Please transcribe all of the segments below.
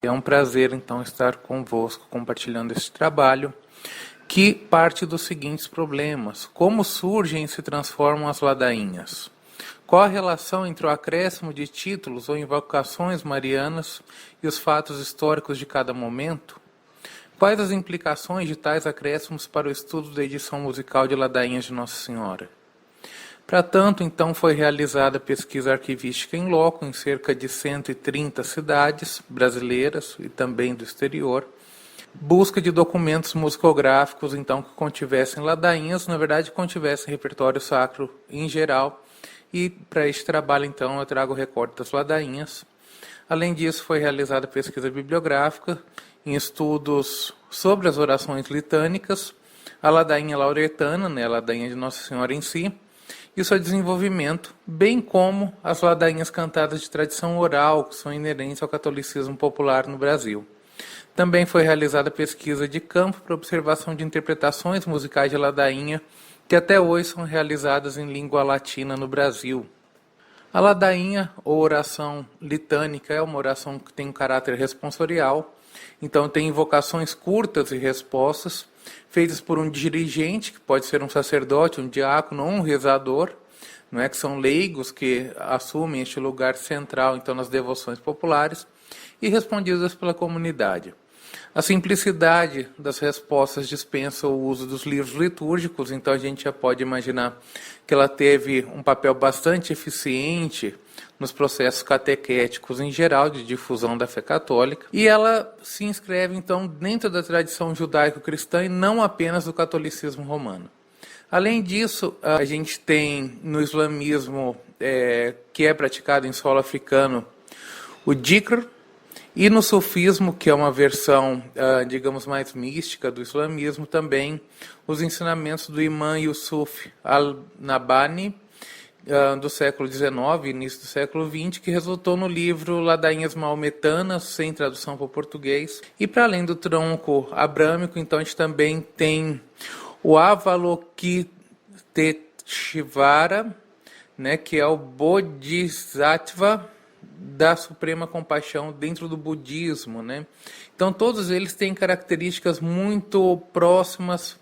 É um prazer, então, estar convosco compartilhando este trabalho, que parte dos seguintes problemas. Como surgem e se transformam as ladainhas? Qual a relação entre o acréscimo de títulos ou invocações marianas e os fatos históricos de cada momento? Quais as implicações de tais acréscimos para o estudo da edição musical de ladainhas de Nossa Senhora? Para tanto, então, foi realizada pesquisa arquivística em loco em cerca de 130 cidades brasileiras e também do exterior, busca de documentos musicográficos, então, que contivessem ladainhas, na verdade, contivessem repertório sacro em geral, e para este trabalho, então, eu trago o recorte das ladainhas. Além disso, foi realizada pesquisa bibliográfica em estudos sobre as orações litânicas, a ladainha lauretana, né, a ladainha de Nossa Senhora em si, e o seu desenvolvimento, bem como as ladainhas cantadas de tradição oral, que são inerentes ao catolicismo popular no Brasil. Também foi realizada pesquisa de campo para observação de interpretações musicais de ladainha, que até hoje são realizadas em língua latina no Brasil. A ladainha, ou oração litânica, é uma oração que tem um caráter responsorial, então tem invocações curtas e respostas, feitas por um dirigente, que pode ser um sacerdote, um diácono ou um rezador, não é, que são leigos que assumem este lugar central então nas devoções populares, e respondidas pela comunidade. A simplicidade das respostas dispensa o uso dos livros litúrgicos, então a gente já pode imaginar que ela teve um papel bastante eficiente nos processos catequéticos em geral de difusão da fé católica, e ela se inscreve então dentro da tradição judaico-cristã e não apenas do catolicismo romano. Além disso, a gente tem no islamismo, que é praticado em solo africano, o dhikr, e no sufismo, que é uma versão, digamos, mais mística do islamismo, também os ensinamentos do imã Yusuf al-Nabhani, do século XIX, início do século XX, que resultou no livro Ladainhas Maometanas, sem tradução para o português. E para além do tronco abrâmico, então a gente também tem o Avalokiteshvara, né, que é o Bodhisattva da Suprema Compaixão dentro do budismo, né? Então todos eles têm características muito próximas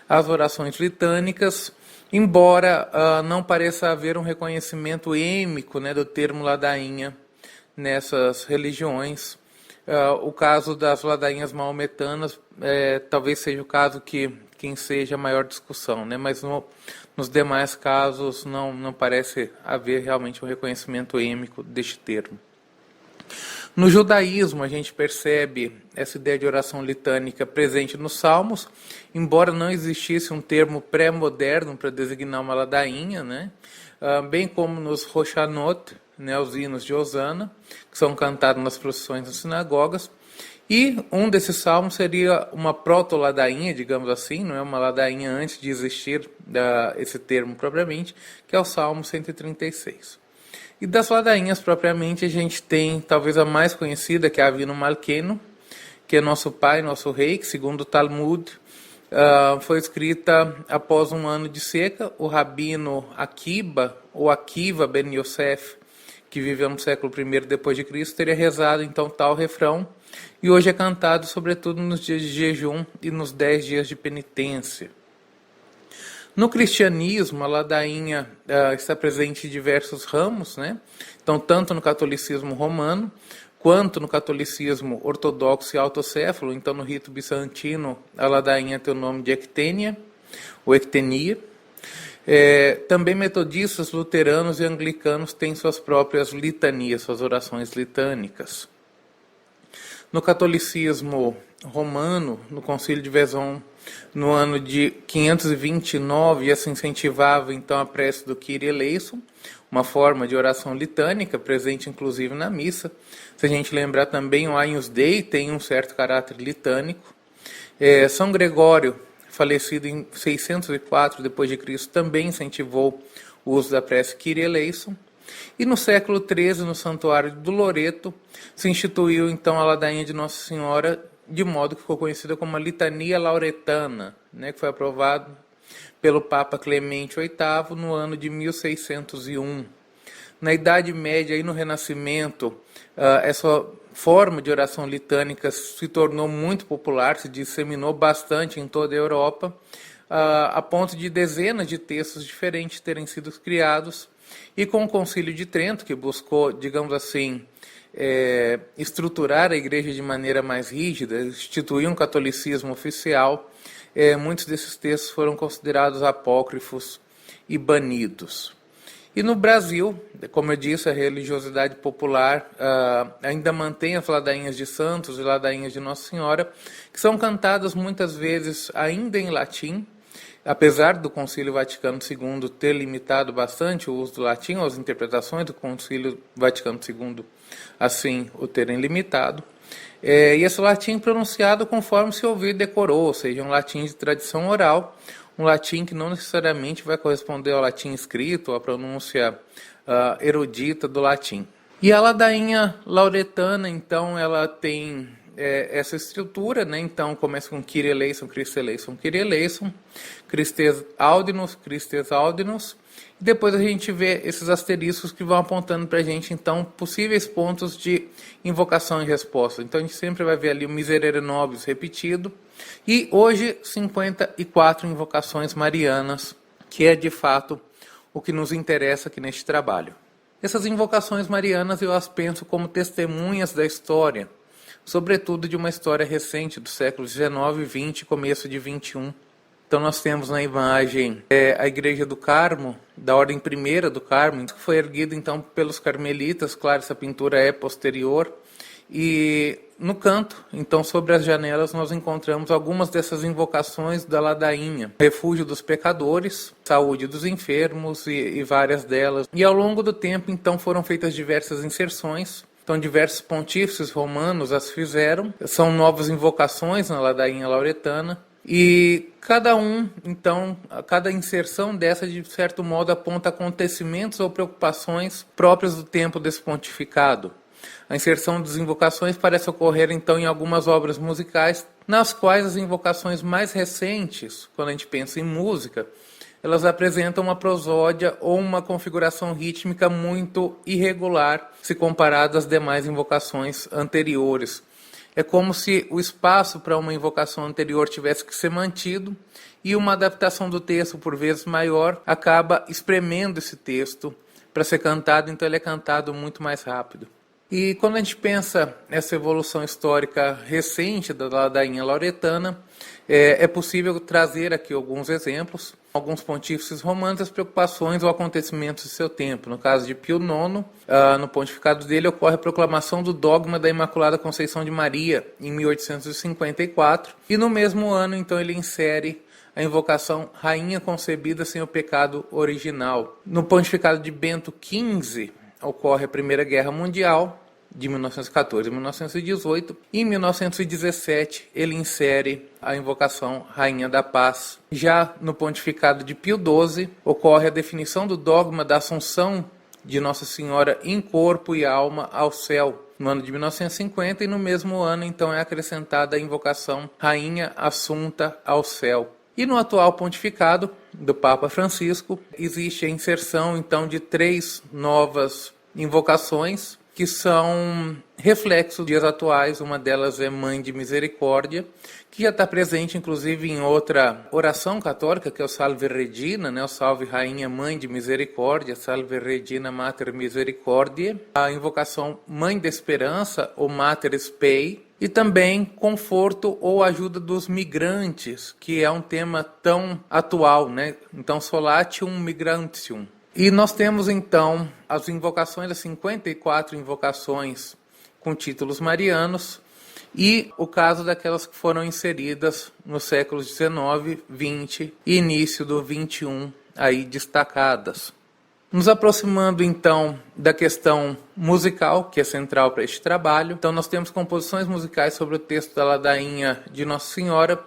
às orações litânicas, embora não pareça haver um reconhecimento êmico, né, do termo ladainha nessas religiões. O caso das ladainhas maometanas talvez seja o caso que quem seja a maior discussão, né? Mas nos demais casos não parece haver realmente um reconhecimento êmico deste termo. No judaísmo, a gente percebe essa ideia de oração litânica presente nos Salmos, embora não existisse um termo pré-moderno para designar uma ladainha, né? Bem como nos Roshanot, né, os hinos de Osana, que são cantados nas procissões das sinagogas. E um desses salmos seria uma proto-ladainha, digamos assim, não é uma ladainha antes de existir esse termo propriamente, que é o Salmo 136. E das ladainhas propriamente a gente tem talvez a mais conhecida, que é a Avinu Malkeinu, que é nosso pai, nosso rei, que segundo o Talmud foi escrita após um ano de seca. O rabino Akiba, ou Akiva ben Yosef, que viveu no século I depois de Cristo, teria rezado então tal refrão, e hoje é cantado sobretudo nos dias de jejum e nos 10 dias de penitência. No cristianismo, a ladainha está presente em diversos ramos, né? Então, tanto no catolicismo romano, quanto no catolicismo ortodoxo e autocéfalo. Então, no rito bizantino, a ladainha tem o nome de ectênia, ou ectenia. Também metodistas, luteranos e anglicanos têm suas próprias litanias, suas orações litânicas. No catolicismo romano, no Concílio de Vaison, no ano de 529, já se incentivava então a prece do Kyrie eleison, uma forma de oração litânica, presente inclusive na missa. Se a gente lembrar também, o Agnus Dei tem um certo caráter litânico. São Gregório, falecido em 604 d.C., também incentivou o uso da prece Kyrie eleison. E no século XIII, no Santuário do Loreto, se instituiu então a ladainha de Nossa Senhora, de modo que ficou conhecida como a Litania Lauretana, né, que foi aprovado pelo Papa Clemente VIII no ano de 1601. Na Idade Média e no Renascimento, essa forma de oração litânica se tornou muito popular, se disseminou bastante em toda a Europa, a ponto de dezenas de textos diferentes terem sido criados, e com o Concílio de Trento, que buscou, digamos assim, estruturar a igreja de maneira mais rígida, instituir um catolicismo oficial, muitos desses textos foram considerados apócrifos e banidos. E no Brasil, como eu disse, a religiosidade popular ainda mantém as ladainhas de santos e ladainhas de Nossa Senhora, que são cantadas muitas vezes ainda em latim, apesar do Concílio Vaticano II ter limitado bastante o uso do latim, as interpretações do Concílio Vaticano II assim o terem limitado. E esse latim pronunciado conforme se ouviu e decorou, ou seja, um latim de tradição oral, um latim que não necessariamente vai corresponder ao latim escrito, ou à pronúncia erudita do latim. E a ladainha lauretana, então, ela tem essa estrutura, né? Então começa com Kyrie eleison, Christe eleison, Kyrie eleison, Christes audimus, Christes audimus, e depois a gente vê esses asteriscos que vão apontando para a gente, então, possíveis pontos de invocação e resposta. Então a gente sempre vai ver ali o Miserere Nobis repetido, e hoje 54 invocações marianas, que é de fato o que nos interessa aqui neste trabalho. Essas invocações marianas eu as penso como testemunhas da história, sobretudo de uma história recente do século XIX, XX, começo de XXI. Então nós temos na imagem a Igreja do Carmo, da Ordem Primeira do Carmo, que foi erguida então pelos carmelitas. Claro, essa pintura é posterior. E no canto, então sobre as janelas, nós encontramos algumas dessas invocações da ladainha: refúgio dos pecadores, saúde dos enfermos e várias delas. E ao longo do tempo, então, foram feitas diversas inserções. Então, diversos pontífices romanos as fizeram. São novas invocações na ladainha lauretana. E cada inserção dessa, de certo modo, aponta acontecimentos ou preocupações próprias do tempo desse pontificado. A inserção das invocações parece ocorrer, então, em algumas obras musicais, nas quais as invocações mais recentes, quando a gente pensa em música, elas apresentam uma prosódia ou uma configuração rítmica muito irregular se comparado às demais invocações anteriores. É como se o espaço para uma invocação anterior tivesse que ser mantido, e uma adaptação do texto, por vezes maior, acaba espremendo esse texto para ser cantado, então ele é cantado muito mais rápido. E quando a gente pensa nessa evolução histórica recente da ladainha lauretana, é possível trazer aqui alguns exemplos. Alguns pontífices romanos, as preocupações ou acontecimentos de seu tempo. No caso de Pio IX, no pontificado dele, ocorre a proclamação do dogma da Imaculada Conceição de Maria, em 1854. E no mesmo ano, então, ele insere a invocação Rainha Concebida Sem o Pecado Original. No pontificado de Bento XV, ocorre a Primeira Guerra Mundial, de 1914 a 1918. E em 1917 ele insere a invocação Rainha da Paz. Já no pontificado de Pio XII ocorre a definição do dogma da Assunção de Nossa Senhora em corpo e alma ao céu, no ano de 1950, e no mesmo ano então é acrescentada a invocação Rainha Assunta ao céu. E no atual pontificado do Papa Francisco existe a inserção então de 3 novas invocações que são reflexos dos dias atuais. Uma delas é Mãe de Misericórdia, que já está presente inclusive em outra oração católica, que é o Salve Regina, né? O Salve Rainha Mãe de Misericórdia, Salve Regina Mater Misericordiae. A invocação Mãe da Esperança, ou Mater Spei. E também conforto ou ajuda dos migrantes, que é um tema tão atual, né? Então, Solatium Migrantium. E nós temos, então, as invocações, as 54 invocações com títulos marianos, e o caso daquelas que foram inseridas nos séculos XIX, XX e início do XXI, aí destacadas. Nos aproximando, então, da questão musical, que é central para este trabalho. Então, nós temos composições musicais sobre o texto da ladainha de Nossa Senhora,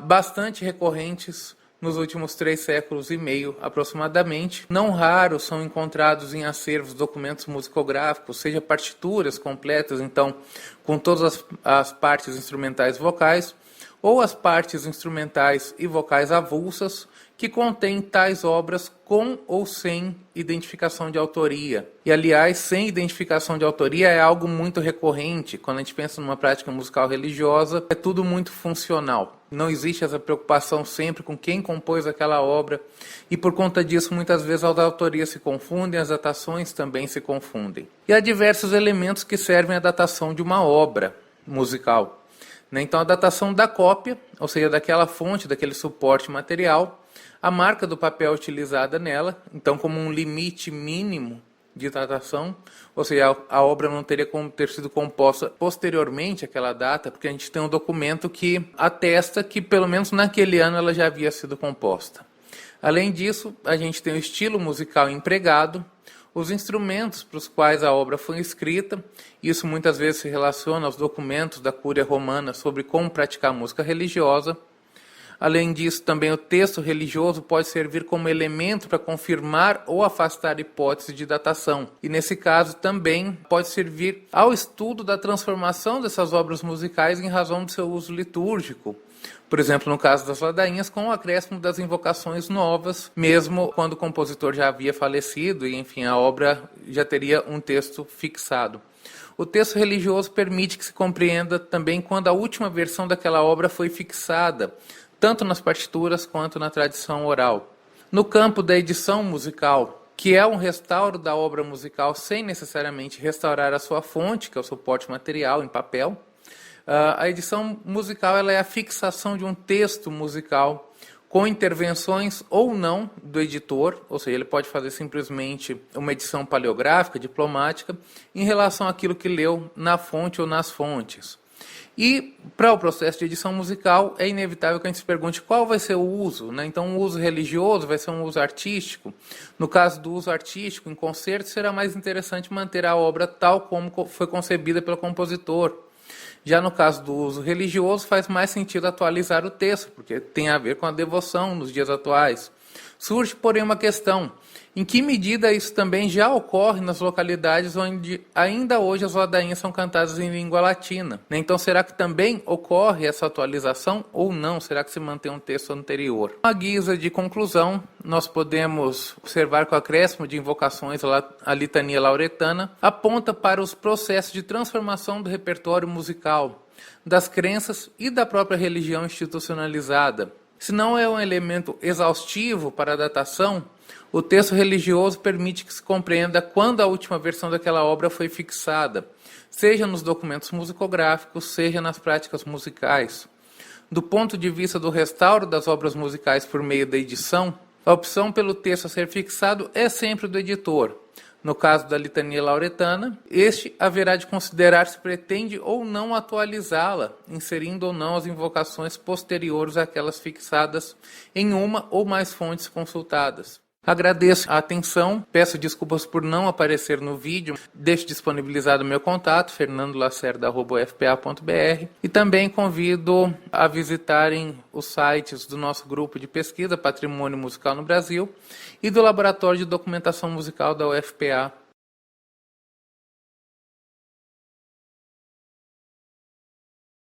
bastante recorrentes nos últimos 3 séculos e meio, aproximadamente. Não raros são encontrados em acervos documentos musicográficos, seja partituras completas, então, com todas as partes instrumentais vocais, ou as partes instrumentais e vocais avulsas que contêm tais obras com ou sem identificação de autoria. E, aliás, sem identificação de autoria é algo muito recorrente. Quando a gente pensa numa prática musical religiosa, é tudo muito funcional. Não existe essa preocupação sempre com quem compôs aquela obra, e por conta disso, muitas vezes as autorias se confundem, as datações também se confundem. E há diversos elementos que servem à datação de uma obra musical. Então, a datação da cópia, ou seja, daquela fonte, daquele suporte material, a marca do papel utilizada nela, então como um limite mínimo de datação, ou seja, a obra não teria como ter sido composta posteriormente àquela data, porque a gente tem um documento que atesta que pelo menos naquele ano ela já havia sido composta. Além disso, a gente tem o estilo musical empregado, os instrumentos para os quais a obra foi escrita, isso muitas vezes se relaciona aos documentos da Cúria Romana sobre como praticar música religiosa. Além disso, também o texto religioso pode servir como elemento para confirmar ou afastar a hipótese de datação. E nesse caso também pode servir ao estudo da transformação dessas obras musicais em razão do seu uso litúrgico. Por exemplo, no caso das ladainhas, com o acréscimo das invocações novas, mesmo quando o compositor já havia falecido e, enfim, a obra já teria um texto fixado. O texto religioso permite que se compreenda também quando a última versão daquela obra foi fixada, tanto nas partituras quanto na tradição oral. No campo da edição musical, que é um restauro da obra musical sem necessariamente restaurar a sua fonte, que é o suporte material em papel, a edição musical ela é a fixação de um texto musical com intervenções ou não do editor, ou seja, ele pode fazer simplesmente uma edição paleográfica, diplomática, em relação àquilo que leu na fonte ou nas fontes. E para o processo de edição musical é inevitável que a gente se pergunte qual vai ser o uso, né? Então, o uso religioso vai ser um uso artístico. No caso do uso artístico, em concerto, será mais interessante manter a obra tal como foi concebida pelo compositor. Já no caso do uso religioso, faz mais sentido atualizar o texto, porque tem a ver com a devoção nos dias atuais. Surge, porém, uma questão: em que medida isso também já ocorre nas localidades onde ainda hoje as ladainhas são cantadas em língua latina? Então, será que também ocorre essa atualização ou não? Será que se mantém um texto anterior? À guisa de conclusão, nós podemos observar que o acréscimo de invocações à litania lauretana aponta para os processos de transformação do repertório musical, das crenças e da própria religião institucionalizada. Se não é um elemento exaustivo para a datação, o texto religioso permite que se compreenda quando a última versão daquela obra foi fixada, seja nos documentos musicográficos, seja nas práticas musicais. Do ponto de vista do restauro das obras musicais por meio da edição, a opção pelo texto a ser fixado é sempre do editor. No caso da litania lauretana, este haverá de considerar se pretende ou não atualizá-la, inserindo ou não as invocações posteriores àquelas fixadas em uma ou mais fontes consultadas. Agradeço a atenção, peço desculpas por não aparecer no vídeo, deixo disponibilizado o meu contato, fernandolacerda@ufpa.br, e também convido a visitarem os sites do nosso grupo de pesquisa Patrimônio Musical no Brasil e do Laboratório de Documentação Musical da UFPA